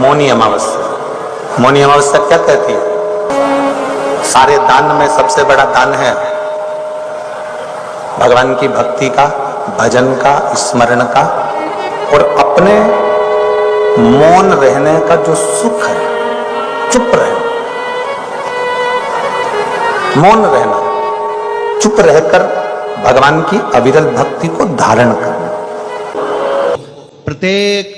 मौनी अमावस्या। मौनी अमावस्या क्या कहती है? सारे दान में सबसे बड़ा दान है भगवान की भक्ति का, भजन का, स्मरण का, और अपने मौन रहने का जो सुख है, चुप रहना, मौन रहना, चुप रहकर भगवान की अविरल भक्ति को धारण करना। प्रत्येक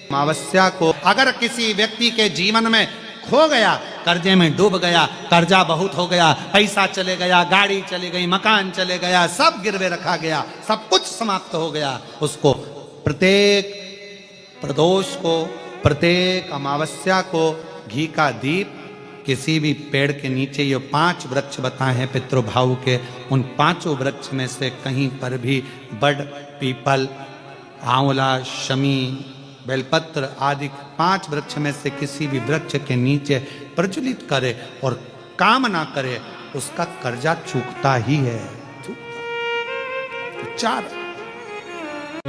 अमावस्या को अगर किसी व्यक्ति के जीवन में खो गया, कर्जे में डूब गया, कर्जा बहुत हो गया, पैसा चले गया, गाड़ी चली गई, मकान चले गया, सब गिरवे रखा गया, सब कुछ समाप्त हो गया, उसको प्रत्येक प्रदोष को, प्रत्येक अमावस्या को घी का दीप किसी भी पेड़ के नीचे, ये 5 वृक्ष बताए हैं पितृभाव के, उन 5 वृक्ष में से कहीं पर भी बड़, पीपल, आंवला, शमी, बेलपत्र आदि 5 वृक्ष में से किसी भी वृक्ष के नीचे प्रज्वलित करे और काम ना करे, उसका कर्जा चूकता ही है। उच्चार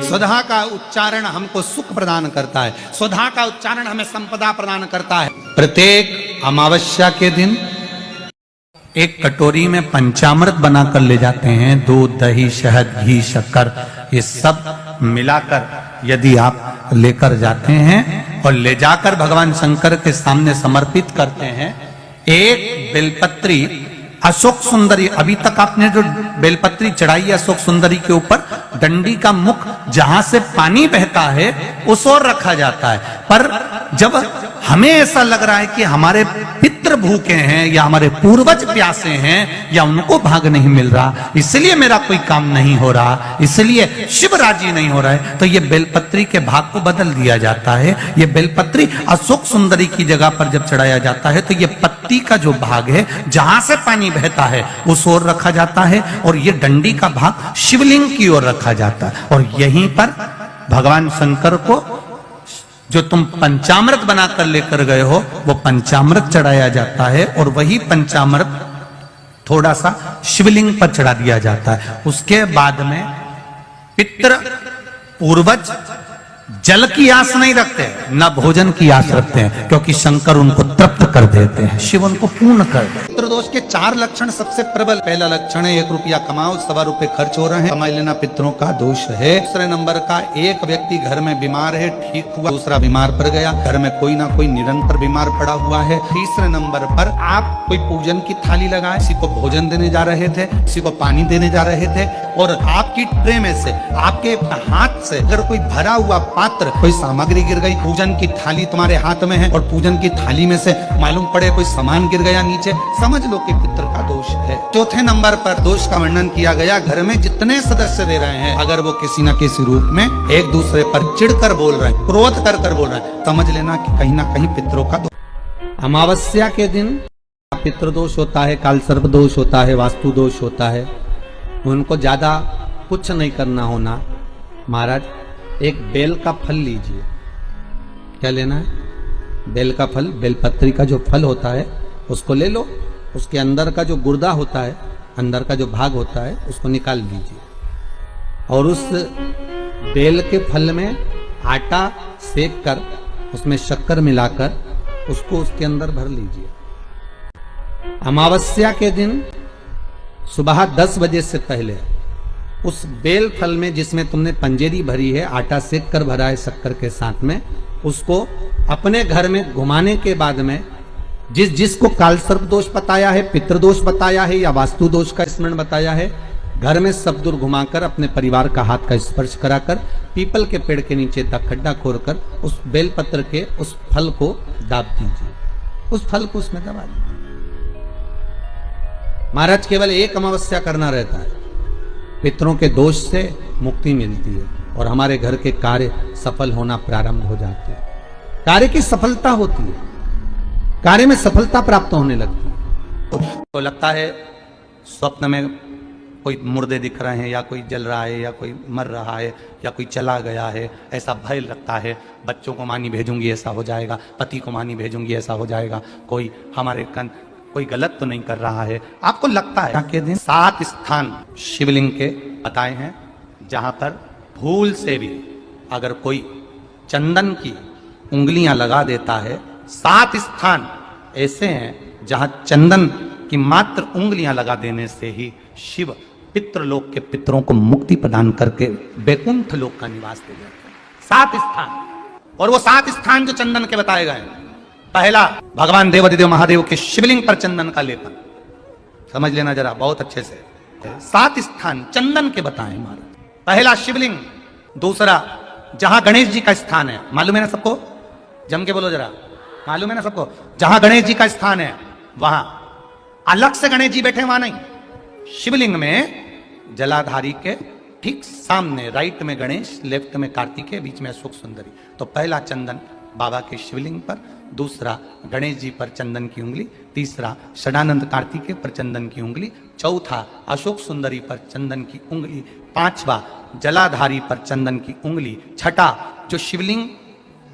स्वधा का उच्चारण हमको सुख प्रदान करता है, स्वधा का उच्चारण हमें संपदा प्रदान करता है। प्रत्येक अमावस्या के दिन एक कटोरी में पंचामृत बनाकर ले जाते हैं, दूध, दही, शहद, घी, शक्कर, ये सब मिलाकर यदि आप लेकर जाते हैं और ले जाकर भगवान शंकर के सामने समर्पित करते हैं, एक बेलपत्री अशोक सुंदरी, अभी तक आपने जो बेलपत्री चढ़ाई है अशोक सुंदरी के ऊपर, डंडी का मुख जहां से पानी बहता है उस ओर रखा जाता है। पर जब हमें ऐसा लग रहा है कि हमारे पितृ भूखे हैं या हमारे पूर्वज प्यासे हैं या उनको भाग नहीं मिल रहा, इसलिए मेरा कोई काम नहीं हो रहा, इसलिए शिव राजी नहीं हो रहा है, तो ये बेलपत्री के भाग को बदल दिया जाता है। ये बेलपत्री अशोक सुंदरी की जगह पर जब चढ़ाया जाता है तो ये पत्ती का जो भाग है जहां से पानी बहता है उस ओर रखा जाता है, और ये डंडी का भाग शिवलिंग की ओर रखा जाता है। और यहीं पर भगवान शंकर को जो तुम पंचामृत बनाकर लेकर गए हो वो पंचामृत चढ़ाया जाता है, और वही पंचामृत थोड़ा सा शिवलिंग पर चढ़ा दिया जाता है। उसके बाद में पितृ पूर्वज जल की आस नहीं रखते, न भोजन की आस रखते हैं, क्योंकि शंकर उनको तृप्त कर देते हैं, शिव उनको पूर्ण कर देते हैं। पितृदोष के 4 लक्षण सबसे प्रबल, पहला लक्षण है 1 रुपया कमाओ, 1.25 रुपए खर्च हो रहे हैं, कमाई लेना पितरों का दोष है। दूसरे नंबर का, एक व्यक्ति घर में बीमार है, ठीक हुआ, दूसरा बीमार पड़ गया, घर में कोई ना कोई निरंतर बीमार पड़ा हुआ है। तीसरे नंबर पर आप कोई पूजन की थाली लगाए, किसी को भोजन देने जा रहे थे, किसी को पानी देने जा रहे थे, और आपकी ट्रे में से, आपके हाथ से अगर कोई भरा हुआ पात्र, कोई सामग्री गिर गई, पूजन की थाली तुम्हारे हाथ में है और पूजन की थाली में से मालूम पड़े कोई सामान गिर गया नीचे, समझ लो कि पितृ का दोष है। चौथे नंबर पर दोष का वर्णन किया गया, घर में जितने सदस्य रह रहे हैं अगर वो किसी न किसी रूप में एक दूसरे पर चिढ़कर बोल रहे हैं, क्रोध कर बोल रहे हैं, समझ लेना कि कहीं ना कहीं पितरों का दोष। अमावस्या के दिन पितृदोष होता है, काल सर्प दोष होता है, वास्तु दोष होता है, उनको ज्यादा कुछ नहीं करना होना। महाराज एक बेल का फल लीजिए, क्या लेना है? बेल का फल, बेलपत्री का जो फल होता है उसको ले लो, उसके अंदर का जो गुर्दा होता है, अंदर का जो भाग होता है उसको निकाल लीजिए, और उस बेल के फल में आटा सेक कर उसमें शक्कर मिलाकर उसको उसके अंदर भर लीजिए। अमावस्या के दिन सुबह 10 बजे से पहले उस बेल फल में जिसमें तुमने पंजेरी भरी है, आटा सेक कर भरा है शक्कर के साथ में, उसको अपने घर में घुमाने के बाद में जिसको काल सर्प दोष बताया है, पितृदोष बताया है या वास्तु दोष का स्मरण बताया है, घर में सब दूर घुमाकर अपने परिवार का हाथ का स्पर्श कराकर पीपल के पेड़ के नीचे तक खड्डा खोदकर उस बेलपत्र के उस फल को दाब दीजिए, उस फल को उसमें दबा दीजिए। महाराज केवल एक अमावस्या करना रहता है, पितरों के दोष से मुक्ति मिलती है और हमारे घर के कार्य सफल होना प्रारंभ हो जाते हैं। कार्य की सफलता होती है, कार्य में सफलता प्राप्त होने लगती है। तो लगता है स्वप्न में कोई मुर्दे दिख रहे हैं, या कोई जल रहा है, या कोई मर रहा है, या कोई चला गया है, ऐसा भय लगता है। बच्चों को मानी भेजूंगी ऐसा हो जाएगा, पति को मानी भेजूंगी ऐसा हो जाएगा, कोई हमारे कोई गलत तो नहीं कर रहा है, आपको लगता है। के दिन 7 स्थान शिवलिंग के बताए हैं जहां पर भूल से भी अगर कोई चंदन की उंगलियां लगा देता है। 7 स्थान ऐसे हैं जहां चंदन की मात्र उंगलियां लगा देने से ही शिव पितृलोक के पितरों को मुक्ति प्रदान करके वैकुंठ लोक का निवास दे देते हैं। 7 स्थान, और वो 7 स्थान जो चंदन के बताए गए हैं। पहला, भगवान देवाधिदेव महादेव के शिवलिंग पर चंदन का लेपन, समझ लेना जरा बहुत अच्छे से। 7 स्थान चंदन के बताए महाराज। पहला शिवलिंग। दूसरा, जहां गणेश जी का स्थान है, मालूम है ना सबको? जम के बोलो जरा, मालूम है ना सबको? जहां गणेश जी का स्थान है वहां अलग से गणेश जी बैठे, वहां नहीं। शिवलिंग में जलाधारी के ठीक सामने राइट में गणेश, लेफ्ट में कार्तिकेय, बीच में अशोक सुंदरी। तो पहला चंदन बाबा के शिवलिंग पर, दूसरा गणेश जी पर चंदन की उंगली, तीसरा षडानंद कार्तिकेय पर चंदन की उंगली, चौथा अशोक सुंदरी पर चंदन की उंगली, पांचवा जलाधारी पर चंदन की उंगली, छठा जो शिवलिंग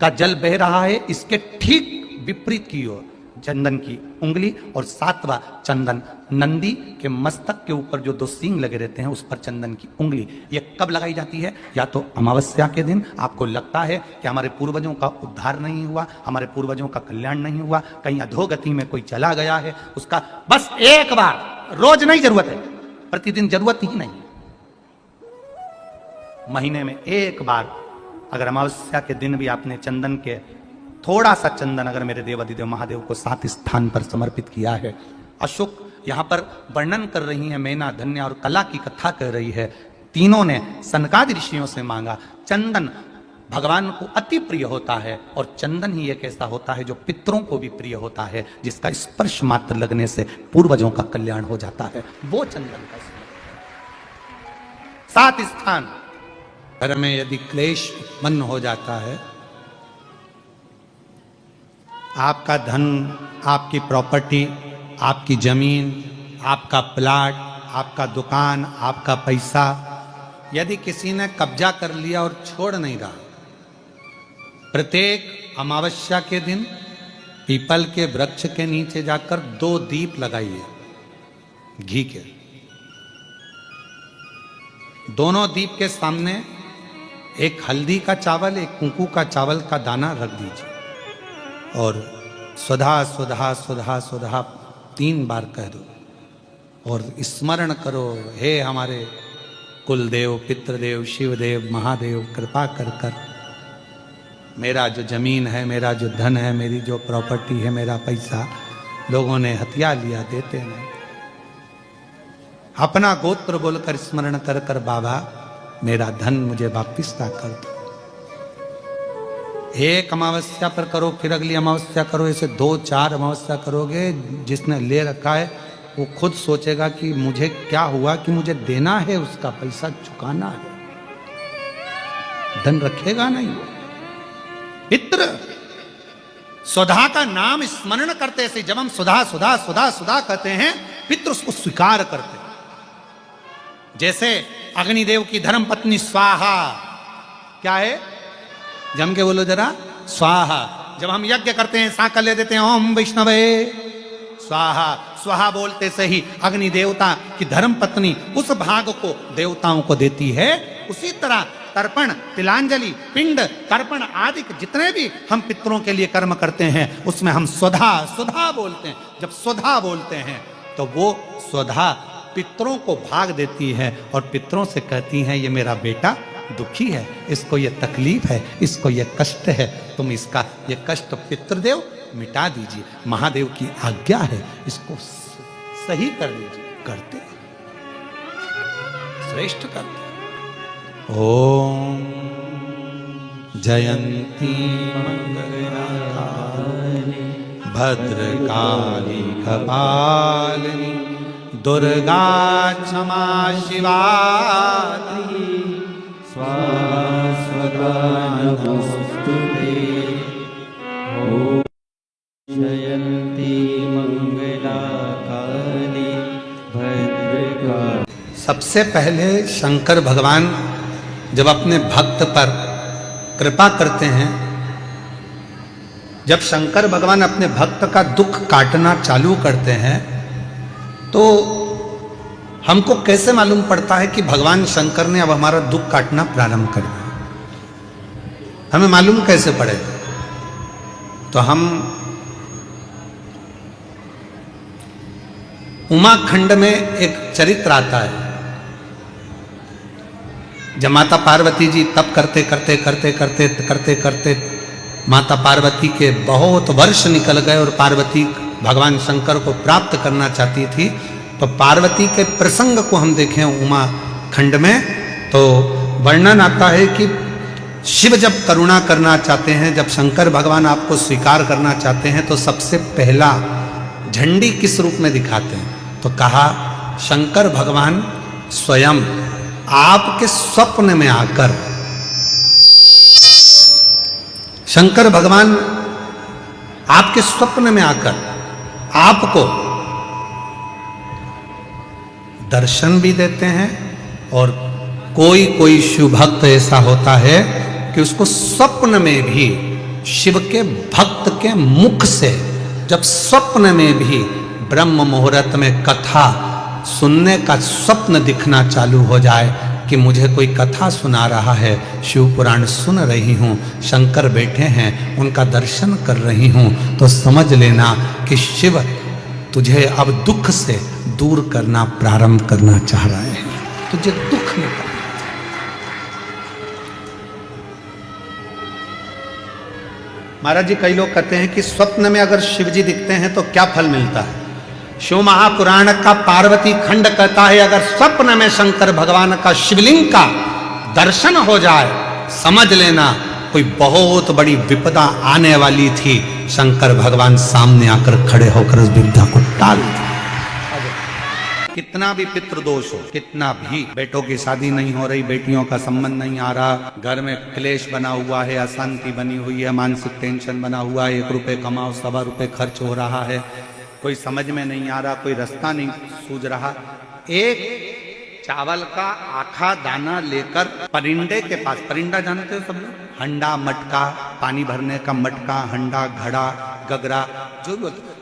का जल बह रहा है इसके ठीक विपरीत की ओर चंदन की उंगली, और 7वां चंदन नंदी के मस्तक के ऊपर जो 2 सींग लगे रहते हैं उस पर चंदन की उंगली। ये कब लगाई जाती है? या तो अमावस्या के दिन आपको लगता है कि हमारे पूर्वजों का उद्धार नहीं हुआ, हमारे पूर्वजों का कल्याण नहीं हुआ, कहीं अधोगति में कोई चला गया है, उसका बस एक बार, रोज नहीं जरूरत है, प्रतिदिन जरूरत ही नहीं, महीने में एक बार अगर अमावस्या के दिन भी आपने चंदन के थोड़ा सा चंदन अगर मेरे देवाधिदेव महादेव को 7 स्थान पर समर्पित किया है। अशोक यहां पर वर्णन कर रही है, मैना, धन्या और कला की कथा कर रही है। तीनों ने सनकादि ऋषियों से मांगा। चंदन भगवान को अति प्रिय होता है, और चंदन ही एक ऐसा होता है जो पितरों को भी प्रिय होता है, जिसका स्पर्श मात्र लगने से पूर्वजों का कल्याण हो जाता है। वो चंदन का 7 स्थान। घर में यदि क्लेश उत्पन्न हो जाता है, आपका धन, आपकी प्रॉपर्टी, आपकी जमीन, आपका प्लाट, आपका दुकान, आपका पैसा, यदि किसी ने कब्जा कर लिया और छोड़ नहीं रहा, प्रत्येक अमावस्या के दिन पीपल के वृक्ष के नीचे जाकर 2 दीप लगाइए घी के। दोनों दीप के सामने एक हल्दी का चावल, एक कुंकू का चावल का दाना रख दीजिए, और सुधा सुधा सुधा सुधा 3 बार कह दो, और स्मरण करो, हे हमारे कुलदेव, पितृदेव, शिवदेव, महादेव, कृपा कर कर मेरा जो जमीन है, मेरा जो धन है, मेरी जो प्रॉपर्टी है, मेरा पैसा लोगों ने हथिया लिया, देते नहीं। अपना गोत्र बोलकर स्मरण कर कर बाबा मेरा धन मुझे वापिस ला कर दो। एक अमावस्या पर करो, फिर अगली अमावस्या करो, ऐसे 2-4 अमावस्या करोगे, जिसने ले रखा है वो खुद सोचेगा कि मुझे क्या हुआ, कि मुझे देना है, उसका पैसा चुकाना है, धन रखेगा नहीं। पितृ सुधा का नाम स्मरण करते से, जब हम सुधा सुधा सुधा सुधा कहते हैं, पितृ उसको स्वीकार करते हैं। जैसे अग्निदेव की धर्म पत्नी स्वाहा, क्या है? जम के बोलो जरा, स्वाहा। जब हम यज्ञ करते हैं, सांकल ले देते हैं, ओम वैष्णवे स्वाहा। स्वाहा बोलते से ही अग्नि देवता की धर्म पत्नी उस भाग को देवताओं को देती है। उसी तरह तर्पण, तिलांजलि, पिंड, तर्पण आदि जितने भी हम पितरों के लिए कर्म करते हैं, उसमें हम स्वधा स्वधा बोलते हैं। जब स्वधा बोलते हैं तो वो स्वधा पितरों को भाग देती है, और पितरों से कहती हैं, ये मेरा बेटा दुखी है, इसको ये तकलीफ है, इसको ये कष्ट है, तुम इसका ये कष्ट पितृदेव मिटा दीजिए, महादेव की आज्ञा है, इसको सही कर दीजिए। करते श्रेष्ठ करते। ओम जयंती मंगलकारिणी भद्रकाली कपालिनी दुर्गा क्षमा शिवा स्वाहा स्वधा नमोस्तुते। ओम जयंती मंगला काली भद्रकाली। सबसे पहले शंकर भगवान जब अपने भक्त पर कृपा करते हैं, जब शंकर भगवान अपने भक्त का दुख काटना चालू करते हैं, तो हमको कैसे मालूम पड़ता है कि भगवान शंकर ने अब हमारा दुख काटना प्रारंभ कर दिया? हमें मालूम कैसे पड़ेगा? तो हम उमाखंड में एक चरित्र आता है। जब माता पार्वती जी तप करते करते करते करते करते करते माता पार्वती के बहुत वर्ष निकल गए और पार्वती भगवान शंकर को प्राप्त करना चाहती थी, तो पार्वती के प्रसंग को हम देखें उमाखंड में तो वर्णन आता है कि शिव जब करुणा करना चाहते हैं, जब शंकर भगवान आपको स्वीकार करना चाहते हैं, तो सबसे पहला झंडी किस रूप में दिखाते हैं? तो कहा शंकर भगवान स्वयं आपके स्वप्न में आकर, शंकर भगवान आपके स्वप्न में आकर आपको दर्शन भी देते हैं, और कोई कोई शिव भक्त ऐसा होता है कि उसको स्वप्न में भी शिव के भक्त के मुख से, जब स्वप्न में भी ब्रह्म मुहूर्त में कथा सुनने का स्वप्न दिखना चालू हो जाए कि मुझे कोई कथा सुना रहा है, शिव पुराण सुन रही हूँ, शंकर बैठे हैं, उनका दर्शन कर रही हूँ, तो समझ लेना कि शिव तुझे अब दुख से दूर करना प्रारंभ करना चाह रहे हैं, तुझे दुख में करना। महाराज जी, कई लोग कहते हैं कि स्वप्न में अगर शिव जी दिखते हैं तो क्या फल मिलता है? शिव महापुराण का पार्वती खंड कहता है अगर स्वप्न में शंकर भगवान का शिवलिंग का दर्शन हो जाए, समझ लेना कोई बहुत बड़ी विपदा आने वाली थी, शंकर भगवान सामने आकर खड़े होकर उस विपदा को टाल दिया। कितना भी पितृदोष हो, कितना भी बेटों की शादी नहीं हो रही, बेटियों का संबंध नहीं आ रहा, घर में क्लेश बना हुआ है, अशांति बनी हुई है, मानसिक टेंशन बना हुआ है, 1 रुपए कमाओ 1.25 रुपए खर्च हो रहा है, कोई समझ में नहीं आ रहा, कोई रास्ता नहीं सूझ रहा, एक चावल का आखा दाना लेकर परिंदे के पास, परिंदा जानते हो सब लोग, हंडा मटका, पानी भरने का मटका, हंडा घड़ा गगरा,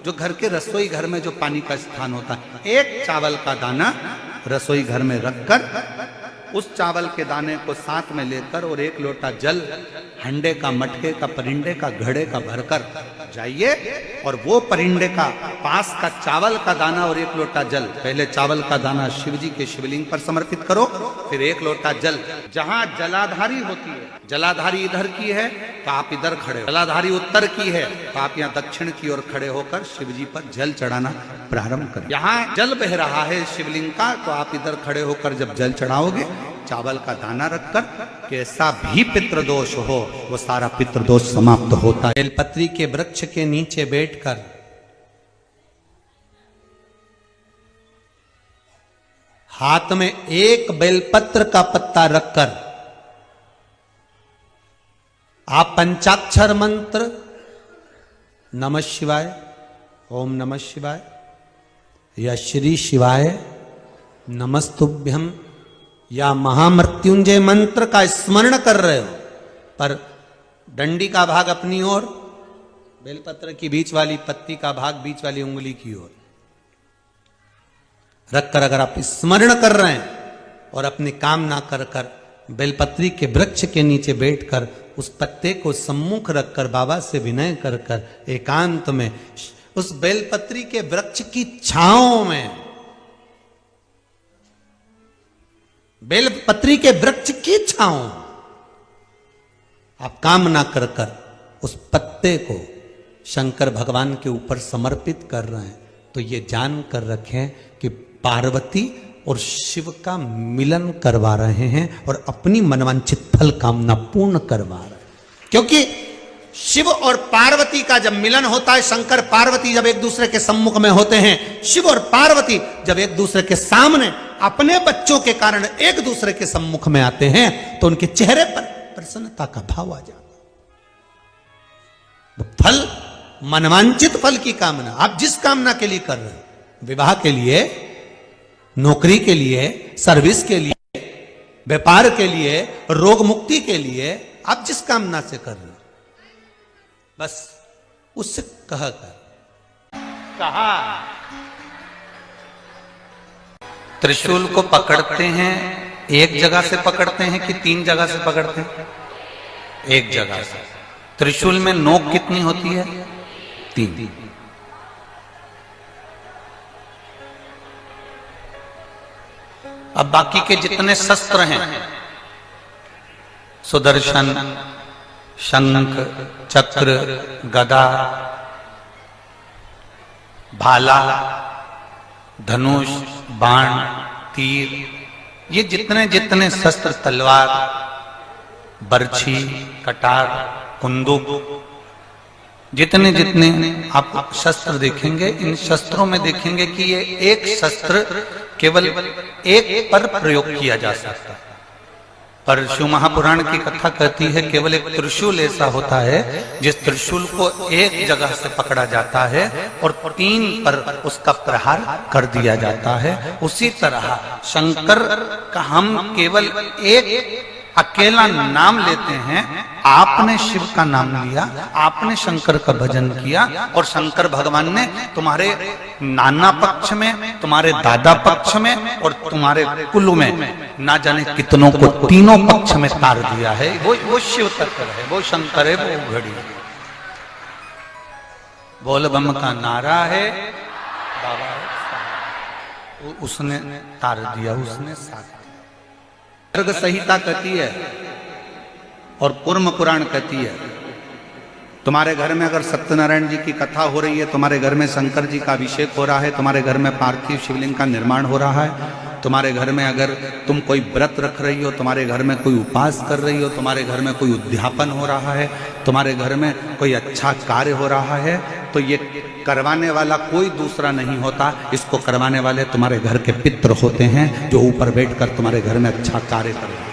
जो घर के रसोई घर में जो पानी का स्थान होता है, एक चावल का दाना रसोई घर में रखकर उस चावल के दाने को साथ में लेकर और 1 लोटा जल हंडे का, मटके का, परिंदे का, घड़े का भरकर जाइए, और वो परिंदे का पास का चावल का दाना और 1 लोटा जल, पहले चावल का दाना शिव जी के शिवलिंग पर समर्पित करो, फिर 1 लोटा जल, जहां जलाधारी होती है, जलाधारी इधर की है तो आप इधर खड़े हो, जलाधारी उत्तर की है तो आप यहाँ दक्षिण की ओर खड़े होकर शिव जी पर जल चढ़ाना प्रारंभ करें। यहाँ जल बह रहा है शिवलिंग का, तो आप इधर खड़े होकर जब जल चढ़ाओगे, चावल का दाना रखकर, कैसा भी पितृदोष हो वो सारा पितृदोष समाप्त होता है। बेलपत्री के वृक्ष के नीचे बैठकर हाथ में एक बेलपत्र का पत्ता रखकर आप पंचाक्षर मंत्र नमः शिवाय, ओम नमः शिवाय या श्री शिवाय नमस्तुभ्यम या महामृत्युंजय मंत्र का स्मरण कर रहे हो, पर डंडी का भाग अपनी ओर, बेलपत्र की बीच वाली पत्ती का भाग बीच वाली उंगली की ओर रखकर अगर आप स्मरण कर रहे हैं और अपनी कामना कर कर बेलपत्री के वृक्ष के नीचे बैठकर उस पत्ते को सम्मुख रखकर बाबा से विनय कर कर एकांत में उस बेलपत्री के वृक्ष की छांव में, बेलपत्री के वृक्ष की छांव आप कामना कर कर उस पत्ते को शंकर भगवान के ऊपर समर्पित कर रहे हैं, तो ये जान कर रखें कि पार्वती और शिव का मिलन करवा रहे हैं और अपनी मनवांछित फल कामना पूर्ण करवा रहे हैं। क्योंकि शिव और पार्वती का जब मिलन होता है, शंकर पार्वती जब एक दूसरे के सम्मुख में होते हैं, शिव और पार्वती जब एक दूसरे के सामने अपने बच्चों के कारण एक दूसरे के सम्मुख में आते हैं, तो उनके चेहरे पर प्रसन्नता का भाव आ जाता। फल, मनवांचित फल की कामना आप जिस कामना के लिए कर रहे हो, विवाह के लिए, नौकरी के लिए, सर्विस के लिए, व्यापार के लिए, रोग मुक्ति के लिए, आप जिस कामना से कर रहे हो, बस उससे कहा त्रिशूल को पकड़ते हैं, एक जगह से पकड़ते हैं कि 3 जगह से पकड़ते हैं? एक जगह से। त्रिशूल में नोक कितनी होती है? 3। अब बाकी के जितने शस्त्र हैं, सुदर्शन, शंख, चक्र, गदा, भाला, धनुष, बाण, तीर, ये जितने जितने शस्त्र, तलवार, बर्छी, कटार, कुंदूक, जितने जितने आप शस्त्र देखेंगे, इन शस्त्रों में देखेंगे कि ये एक शस्त्र केवल एक पर प्रयोग किया जा सकता है। पर शिव महापुराण की कथा कहती है केवल एक त्रिशूल ऐसा होता है जिस त्रिशूल को एक जगह से पकड़ा जाता है और 3 पर उसका प्रहार कर दिया जाता है। उसी तरह शंकर का हम केवल एक अकेला नाम लेते हैं। आपने शिव का नाम लिया, आपने शंकर का भजन किया और शंकर भगवान ने तुम्हारे नाना पक्ष में, तुम्हारे दादा पक्ष में और तुम्हारे कुल में ना जाने कितनों को तीनों पक्ष में तार दिया है। वो शिव तत्व है, वो शंकर है, वो घड़ी बोल बम का नारा है, बाबा है, उसने तार दिया, उसने साथ। सर्ग संहिता कहती है और कूर्म पुराण कहती है, तुम्हारे घर में अगर सत्यनारायण जी की कथा हो रही है, तुम्हारे घर में शंकर जी का अभिषेक हो रहा है, तुम्हारे घर में पार्थिव शिवलिंग का निर्माण हो रहा है, तुम्हारे घर में अगर तुम कोई व्रत रख रही हो, तुम्हारे घर में कोई उपास कर रही हो, तुम्हारे घर में कोई उद्यापन हो रहा है, तुम्हारे घर में कोई अच्छा कार्य हो रहा है, तो ये करवाने वाला कोई दूसरा नहीं होता। इसको करवाने वाले तुम्हारे घर के पितृ होते हैं जो ऊपर बैठकर तुम्हारे घर में अच्छा कार्य कर रहे हैं।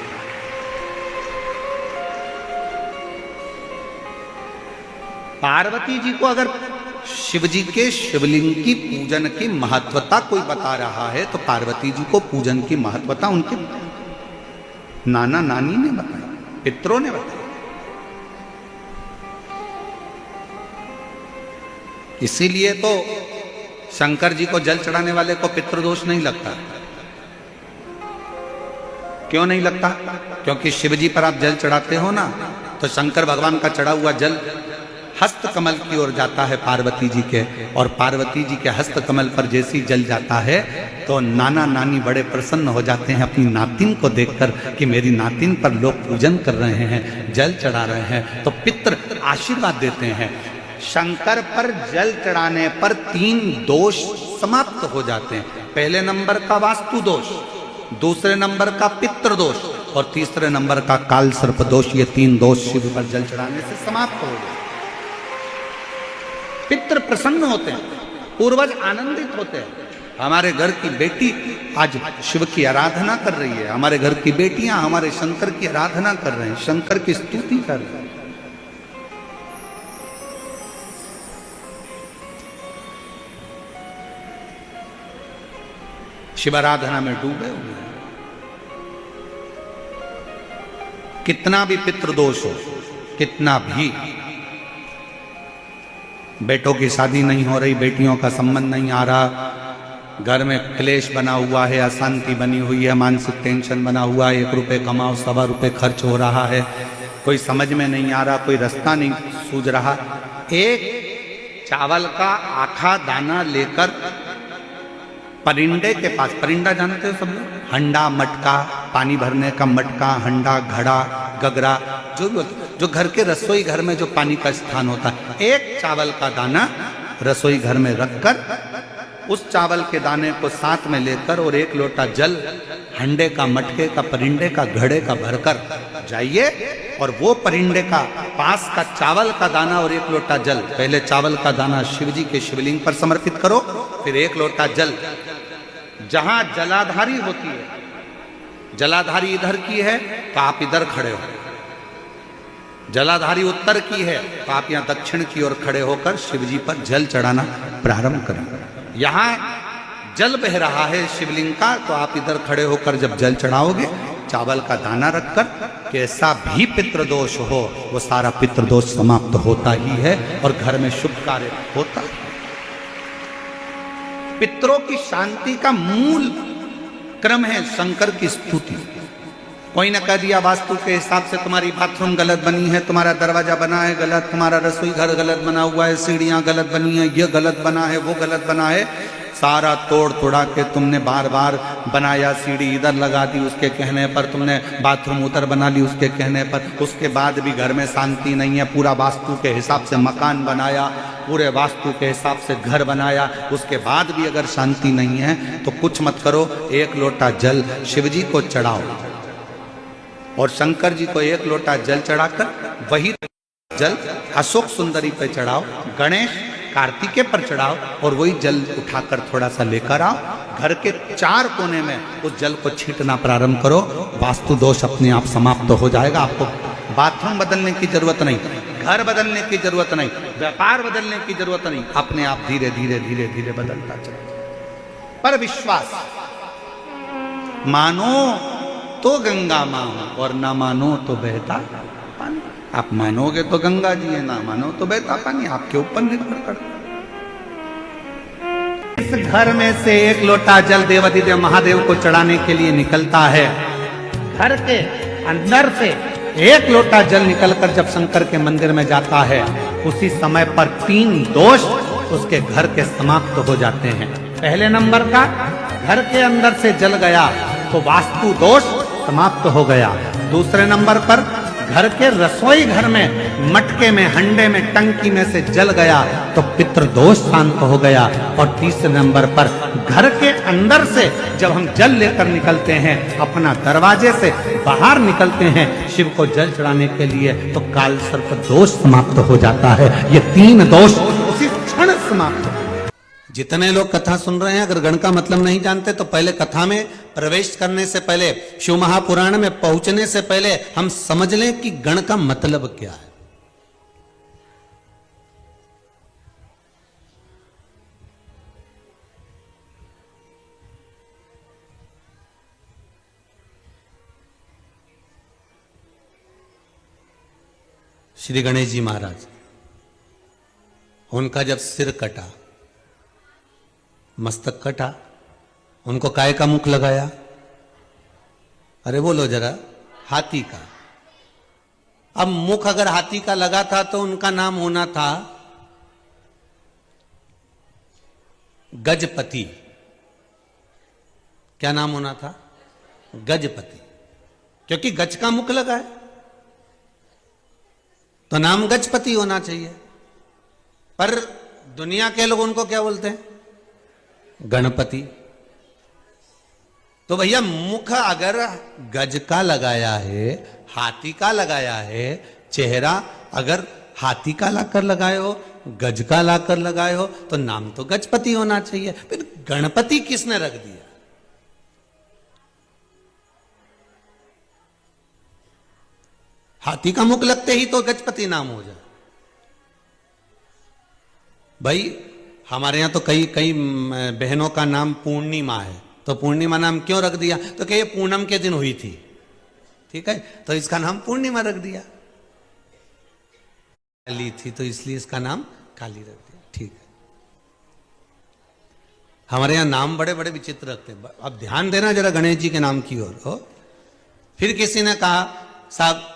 पार्वती जी को अगर शिव जी के शिवलिंग की पूजन की महत्वता कोई बता रहा है तो पार्वती जी को पूजन की महत्वता उनके नाना नानी ने बताई, पितरों ने बताई। इसीलिए तो शंकर जी को जल चढ़ाने वाले को पितृदोष नहीं लगता। क्यों नहीं लगता? क्योंकि शिव जी पर आप जल चढ़ाते हो ना, तो शंकर भगवान का चढ़ा हुआ जल हस्त कमल की ओर जाता है पार्वती जी के, और पार्वती जी के हस्त कमल पर जैसी जल जाता है तो नाना नानी बड़े प्रसन्न हो जाते हैं अपनी नातिन को देखकर कि मेरी नातिन पर लोग पूजन कर रहे हैं, जल चढ़ा रहे हैं, तो पितृ आशीर्वाद देते हैं। शंकर पर जल चढ़ाने पर 3 दोष समाप्त हो जाते हैं। पहले नंबर का वास्तु दोष, दूसरे नंबर का पितृ दोष और तीसरे नंबर का काल सर्प दोष। ये 3 दोष शिव पर जल चढ़ाने से समाप्त हो गए। पितृ प्रसन्न होते हैं, पूर्वज आनंदित होते हैं। हमारे घर की बेटी आज शिव की आराधना कर रही है, हमारे घर की बेटियां हमारे शंकर की आराधना कर रहे हैं, शंकर की स्तुति कर रहे हैं। शिव आराधना में डूबे हुए हैं। कितना भी पितृदोष हो, कितना भी, बेटों की शादी नहीं हो रही, बेटियों का संबंध नहीं आ रहा, घर में क्लेश बना हुआ है, अशांति बनी हुई है, मानसिक टेंशन बना हुआ है, 1 रुपये कमाओ 1.25 रुपये खर्च हो रहा है, कोई समझ में नहीं आ रहा, कोई रास्ता नहीं सूझ रहा, एक चावल का आखा दाना लेकर परिंदे के पास, परिंदा जानते हो सब लोग, हंडा मटका, पानी भरने का मटका, हंडा, घड़ा, गगरा, जो घर के रसोई घर में जो पानी का स्थान होता है, एक चावल का दाना रसोई घर में रखकर उस चावल के दाने को साथ में लेकर और 1 लोटा जल हंडे का, मटके का, परिंदे का, घड़े का भरकर जाइए और वो परिंदे का पास का चावल का दाना और 1 लोटा जल, पहले चावल का दाना शिव जी के शिवलिंग पर समर्पित करो, फिर 1 लोटा जल जहां जलाधारी होती है, जलाधारी इधर की है तो आप इधर खड़े हो, जलाधारी उत्तर की है तो आप यहां दक्षिण की ओर खड़े होकर शिव जी पर जल चढ़ाना प्रारंभ करें। यहां जल बह रहा है शिवलिंग का तो आप इधर खड़े होकर जब जल चढ़ाओगे, चावल का दाना रखकर, कैसा भी पितृदोष हो वो सारा पितृदोष समाप्त होता ही है और घर में शुभ कार्य होता है। पितरों की शांति का मूल क्रम है शंकर की स्तुति। कोई ने कह दिया वास्तु के हिसाब से तुम्हारी बाथरूम गलत बनी है, तुम्हारा दरवाजा बना है गलत, तुम्हारा रसोई घर गलत बना हुआ है, सीढ़ियां गलत बनी है, ये गलत बना है, वो गलत बना है, सारा तोड़ तोड़ा के तुमने बार बार बनाया, सीढ़ी इधर लगा दी उसके कहने पर, तुमने बाथरूम उधर बना ली उसके कहने पर, उसके बाद भी घर में शांति नहीं है, पूरा वास्तु के हिसाब से मकान बनाया, पूरे वास्तु के हिसाब से घर बनाया, उसके बाद भी अगर शांति नहीं है तो कुछ मत करो, एक लोटा जल शिव जी को चढ़ाओ और शंकर जी को एक लोटा जल चढ़ाकर वही जल अशोक सुंदरी पे चढ़ाओ, गणेश कार्तिकेय पर चढ़ाओ और वही जल उठाकर थोड़ा सा लेकर आओ, घर के 4 कोने में उस जल को छींटना प्रारंभ करो, वास्तु दोष अपने आप समाप्त हो जाएगा। आपको बाथरूम बदलने की जरूरत नहीं, घर बदलने की जरूरत नहीं, व्यापार बदलने की जरूरत नहीं, अपने आप धीरे धीरे धीरे धीरे बदलता चले। पर विश्वास, मानो तो गंगा माँ और ना मानो तो बहता पानी। आप मानोगे तो गंगा जी है, ना मानो तो बहता पानी, आपके ऊपर निर्भर करता। इस घर में से एक लोटा जल देवाधिदेव महादेव को चढ़ाने के लिए निकलता है, घर के अंदर से एक लोटा जल निकलकर जब शंकर के मंदिर में जाता है, उसी समय पर 3 दोष उसके घर के समाप्त हो जाते हैं। पहले नंबर का, घर के अंदर से जल गया तो वास्तु दोष समाप्त हो गया। दूसरे नंबर पर, घर के रसोई घर में मटके में, हंडे में, टंकी में से जल गया तो पितृ दोष शांत हो गया। और तीसरे नंबर पर, घर के अंदर से जब हम जल लेकर निकलते हैं, अपना दरवाजे से बाहर निकलते हैं शिव को जल चढ़ाने के लिए, तो काल सर्प दोष समाप्त हो जाता है। ये 3 दोष उसी क्षण समाप्त। जितने लोग कथा सुन रहे हैं, अगर गण का मतलब नहीं जानते तो पहले कथा में प्रवेश करने से पहले, शिव महापुराण में पहुंचने से पहले हम समझ लें कि गण का मतलब क्या है। श्री गणेश जी महाराज, उनका जब सिर कटा, मस्तक कटा, उनको काय का मुख लगाया? अरे बोलो जरा, हाथी का। अब मुख अगर हाथी का लगा था तो उनका नाम होना था गजपति। क्या नाम होना था? गजपति, क्योंकि गज का मुख लगा है तो नाम गजपति होना चाहिए। पर दुनिया के लोग उनको क्या बोलते हैं? गणपति। तो भैया मुख अगर गज का लगाया है, हाथी का लगाया है, चेहरा अगर हाथी का लाकर लगाए हो, गज का लाकर लगाए हो, तो नाम तो गजपति होना चाहिए। फिर गणपति किसने रख दिया? हाथी का मुख लगते ही तो गजपति नाम हो जाए। भाई हमारे यहां तो कई बहनों का नाम पूर्णिमा है, तो पूर्णिमा नाम क्यों रख दिया? तो क्या ये पूनम के दिन हुई थी, ठीक है, तो इसका नाम पूर्णिमा रख दिया। काली थी तो इसलिए इसका नाम काली रख दिया, ठीक है। हमारे यहां नाम बड़े बड़े विचित्र रखते हैं। अब ध्यान देना जरा गणेश जी के नाम की ओर हो। फिर किसी ने कहा साहब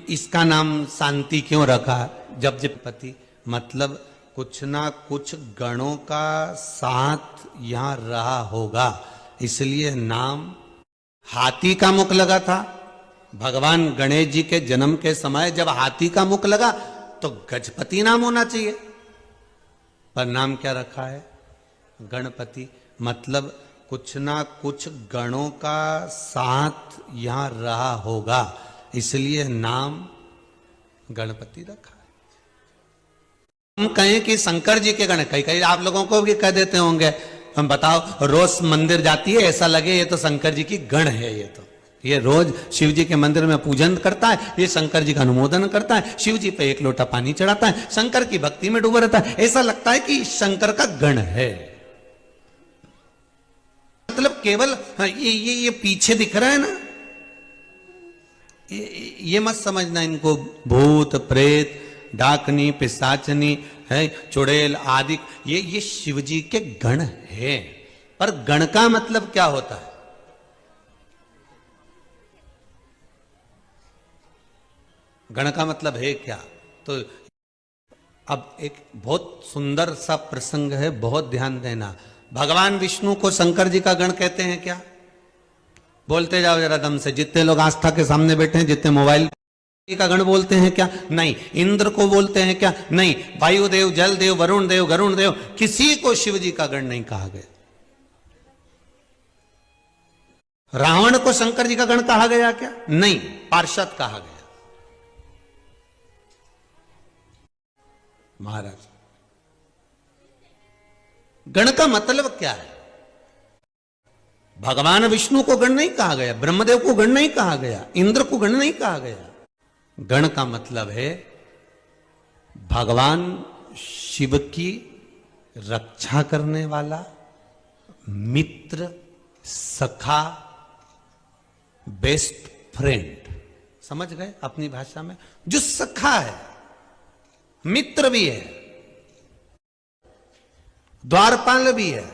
इसका नाम शांति क्यों रखा? जपपति, मतलब कुछ ना कुछ गणों का साथ यहां रहा होगा, इसलिए नाम। हाथी का मुख लगा था, भगवान गणेश जी के जन्म के समय जब हाथी का मुख लगा तो गजपति नाम होना चाहिए, पर नाम क्या रखा है? गणपति, मतलब कुछ ना कुछ गणों का साथ यहां रहा होगा, इसलिए नाम गणपति रखा है। हम कहें कि शंकर जी के गण, कई आप लोगों को भी कह देते होंगे, हम बताओ रोज मंदिर जाती है ऐसा लगे ये तो शंकर जी की गण है, ये रोज शिव जी के मंदिर में पूजन करता है, ये शंकर जी का अनुमोदन करता है, शिव जी पे 1 लोटा पानी चढ़ाता है, शंकर की भक्ति में डूबा रहता है, ऐसा लगता है कि शंकर का गण है। मतलब केवल ये पीछे दिख रहा है ना, ये मत समझना इनको भूत प्रेत डाकनी पिशाचनी है चुड़ैल आदि, ये शिव जी के गण है। पर गण का मतलब क्या होता है? गण का मतलब है क्या? तो अब एक बहुत सुंदर सा प्रसंग है, बहुत ध्यान देना। भगवान विष्णु को शंकर जी का गण कहते हैं क्या? बोलते जाओ जरा दम से। जितने लोग आस्था के सामने बैठे हैं, जितने मोबाइल का गण बोलते हैं क्या? नहीं। इंद्र को बोलते हैं क्या? नहीं। वायुदेव, जल देव, वरुण देव, गरुण देव, किसी को शिव जी का गण नहीं कहा गया। रावण को शंकर जी का गण कहा गया क्या? नहीं, पार्षद कहा गया। महाराज, गण का मतलब क्या है? भगवान विष्णु को गण नहीं कहा गया, ब्रह्मदेव को गण नहीं कहा गया, इंद्र को गण नहीं कहा गया। गण का मतलब है भगवान शिव की रक्षा करने वाला मित्र, सखा, बेस्ट फ्रेंड। समझ गए अपनी भाषा में? जो सखा है, मित्र भी है, द्वारपाल भी है,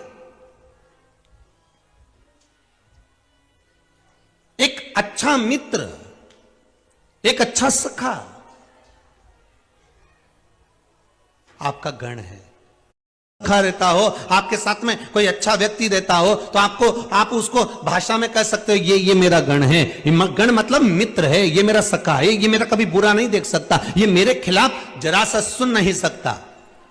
एक अच्छा मित्र, एक अच्छा सखा आपका गण है। सखा रहता हो, आपके साथ में कोई अच्छा व्यक्ति रहता हो, तो आप उसको भाषा में कह सकते हो ये मेरा गण है। गण मतलब मित्र है, ये मेरा सखा है, ये मेरा कभी बुरा नहीं देख सकता, ये मेरे खिलाफ जरा सा सुन नहीं सकता,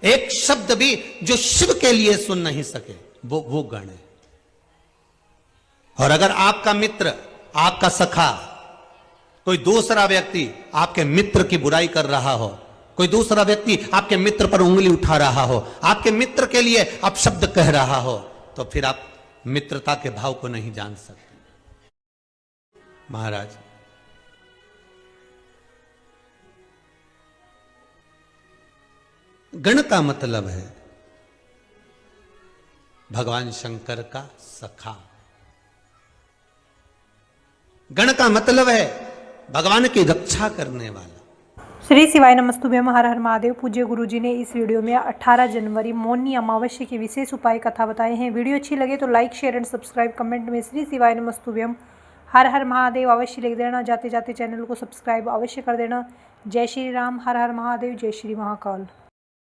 एक शब्द भी जो शिव के लिए सुन नहीं सके, वो गण है। और अगर आपका मित्र, आपका सखा, कोई दूसरा व्यक्ति आपके मित्र की बुराई कर रहा हो, कोई दूसरा व्यक्ति आपके मित्र पर उंगली उठा रहा हो, आपके मित्र के लिए अपशब्द कह रहा हो, तो फिर आप मित्रता के भाव को नहीं जान सकते। महाराज, गण का मतलब है भगवान शंकर का सखा। गण का मतलब है भगवान की रक्षा करने वाला। श्री शिवाय नमस्तुभ्यम। हर हर महादेव। पूज्य गुरुजी ने इस वीडियो में 18 जनवरी मौनी अमावस्या के विशेष उपाय कथा बताए हैं। वीडियो अच्छी लगे तो like, share and subscribe, comment में श्री शिवाय नमस्तुभ्यम, हर हर महादेव अवश्य लिख देना। जाते जाते चैनल को सब्सक्राइब अवश्य कर देना। जय श्री राम। हर हर महादेव। जय श्री महाकाल।